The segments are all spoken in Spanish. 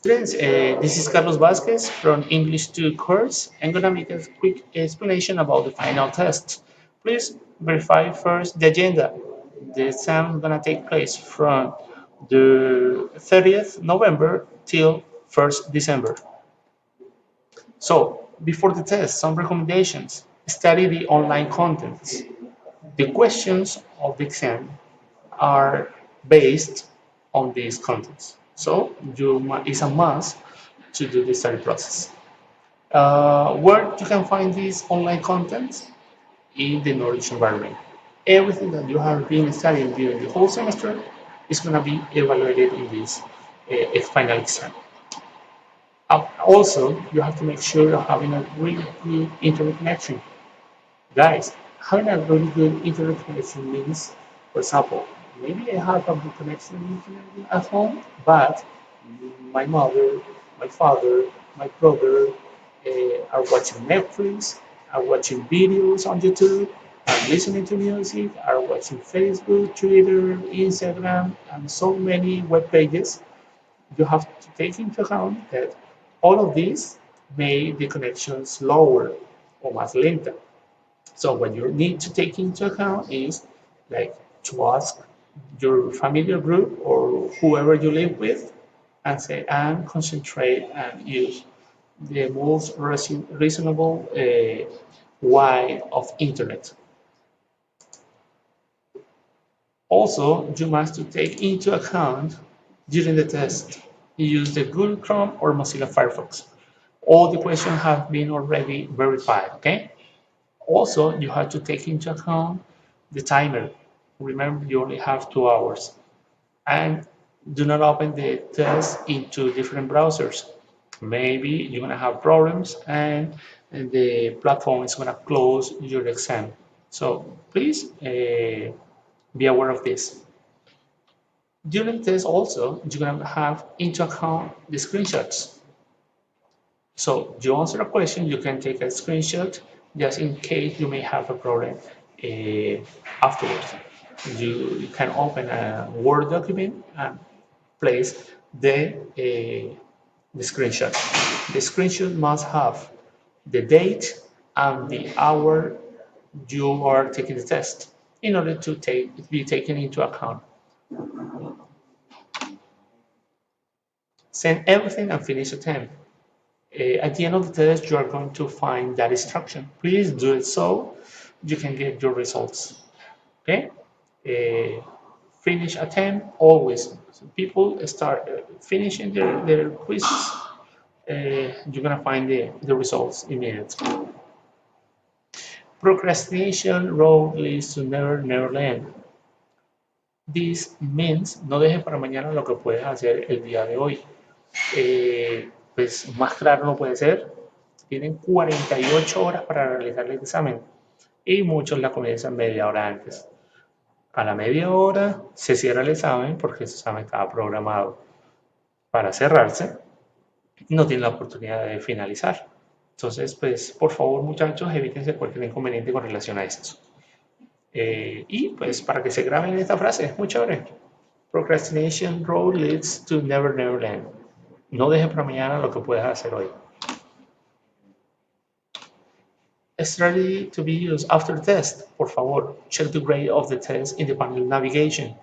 Students, this is Carlos Vasquez from English 2 course. I'm gonna make a quick explanation about the final test. Please verify first the agenda. The exam is gonna take place from the 30th November till 1st December. So, before the test, some recommendations. Study the online contents. The questions of the exam are based on these contents. So, it's a must to do the study process. Where you can find these online content? In the knowledge environment. Everything that you have been studying during the whole semester is going to be evaluated in this final exam. Also, you have to make sure you're having a really good internet connection. Guys, having a really good internet connection means, for example, maybe I have a good connection internet at home, but my mother, my father, my brother are watching Netflix, are watching videos on YouTube, are listening to music, are watching Facebook, Twitter, Instagram, and so many web pages. You have to take into account that all of these make the connection slower or más lenta. So what you need to take into account is like to ask your familiar group or whoever you live with and say and concentrate and use the most reasonable way of internet. Also, you must to take into account during the test, use the Google Chrome or Mozilla Firefox. All the questions have been already verified, okay? Also, you have to take into account the timer. Remember, you only have 2 hours. And do not open the test into different browsers. Maybe you're going to have problems and the platform is going to close your exam. So please be aware of this. During this also, you're going to have into account the screenshots. So you answer a question, you can take a screenshot just in case you may have a problem afterwards. You can open a Word document and place the screenshot. The screenshot must have the date and the hour you are taking the test in order to be taken into account. Send everything and finish attempt. At the end of the test, you are going to find that instruction. Please do it so you can get your results. Okay? Finish attempt always. So people start finishing their quizzes. You're gonna find the results immediately. Procrastination road leads to never land. This means no dejes para mañana lo que puedes hacer el día de hoy. Pues más claro no puede ser. Tienen 48 horas para realizar el examen y muchos la comienzan media hora antes. A la media hora se cierra el examen porque ese examen estaba programado para cerrarse. No tienen la oportunidad de finalizar. Entonces, pues, por favor, muchachos, evítense cualquier inconveniente con relación a esto. Y pues, para que se graben esta frase, es muy chévere. Procrastination road leads to never land. No dejes para mañana lo que puedes hacer hoy. Strategy to be used after the test. Por favor, check the grade of the test in the panel navigation.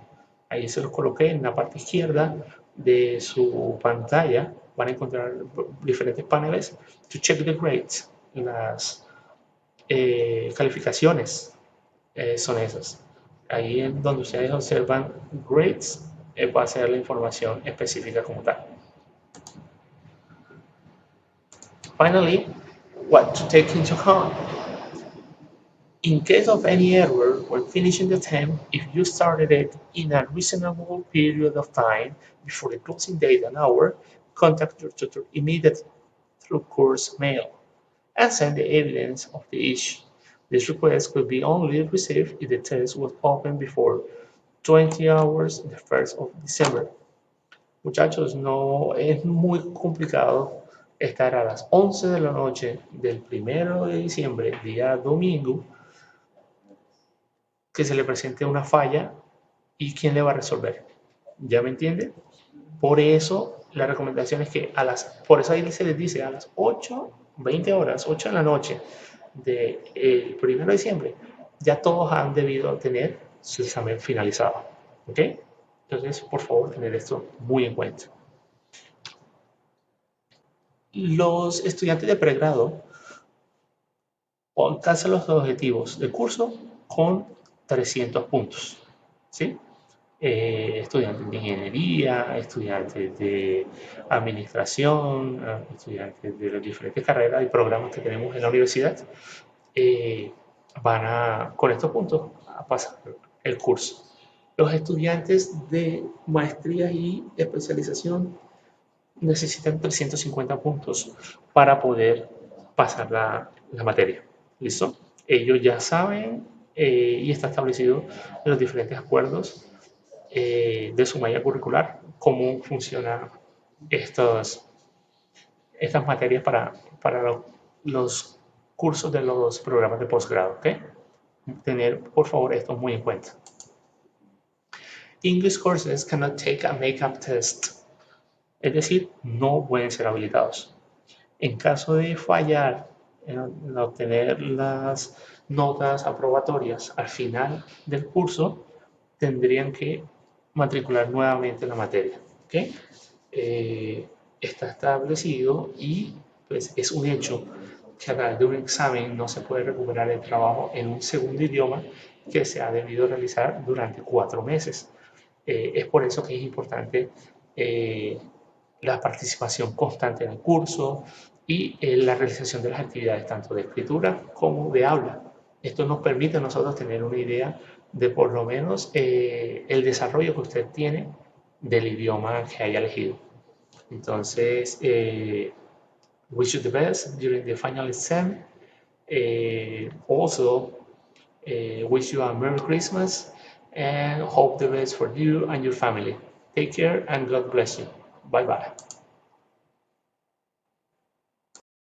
Ahí se los coloqué en la parte izquierda de su pantalla. Van a encontrar diferentes paneles. To check the grades. Las calificaciones son esas. Ahí en donde ustedes observan grades, va a ser la información específica como tal. Finally, what to take into account. In case of any error when finishing the term, if you started it in a reasonable period of time before the closing date an hour, contact your tutor immediately through course mail and send the evidence of the issue. This request could be only received if the test was open before 20 hours the 1st of December. Muchachos, no es muy complicado estar a las 11 de la noche del 1 de diciembre, día domingo, que se le presente una falla y quién le va a resolver. ¿Ya me entiende? Por eso la recomendación es que por eso ahí se les dice a las 8:20, 8 de la noche del 1 de diciembre, ya todos han debido tener su examen finalizado. ¿Ok? Entonces, por favor, tener esto muy en cuenta. Los estudiantes de pregrado alcanzan los objetivos del curso con 300 puntos. ¿Sí? Estudiantes de ingeniería, estudiantes de administración, estudiantes de las diferentes carreras y programas que tenemos en la universidad, eh, con estos puntos a pasar el curso. Los estudiantes de maestría y especialización necesitan 350 puntos para poder pasar la materia. ¿Listo? Ellos ya saben y está establecido en los diferentes acuerdos de su malla curricular cómo funcionan estas materias para los cursos de los programas de posgrado. ¿Okay? Tener, por favor, esto muy en cuenta. English courses cannot take a makeup test. Es decir, no pueden ser habilitados. En caso de fallar en obtener las notas aprobatorias al final del curso, tendrían que matricular nuevamente la materia. ¿Okay? Está establecido y pues, es un hecho que a través de un examen no se puede recuperar el trabajo en un segundo idioma que se ha debido realizar durante 4 meses. Es por eso que es importante la participación constante en el curso y la realización de las actividades tanto de escritura como de habla. Esto nos permite a nosotros tener una idea de por lo menos el desarrollo que usted tiene del idioma que haya elegido. Entonces, wish you the best during the final exam. Also, wish you a Merry Christmas and hope the best for you and your family. Take care and God bless you. Bye bye.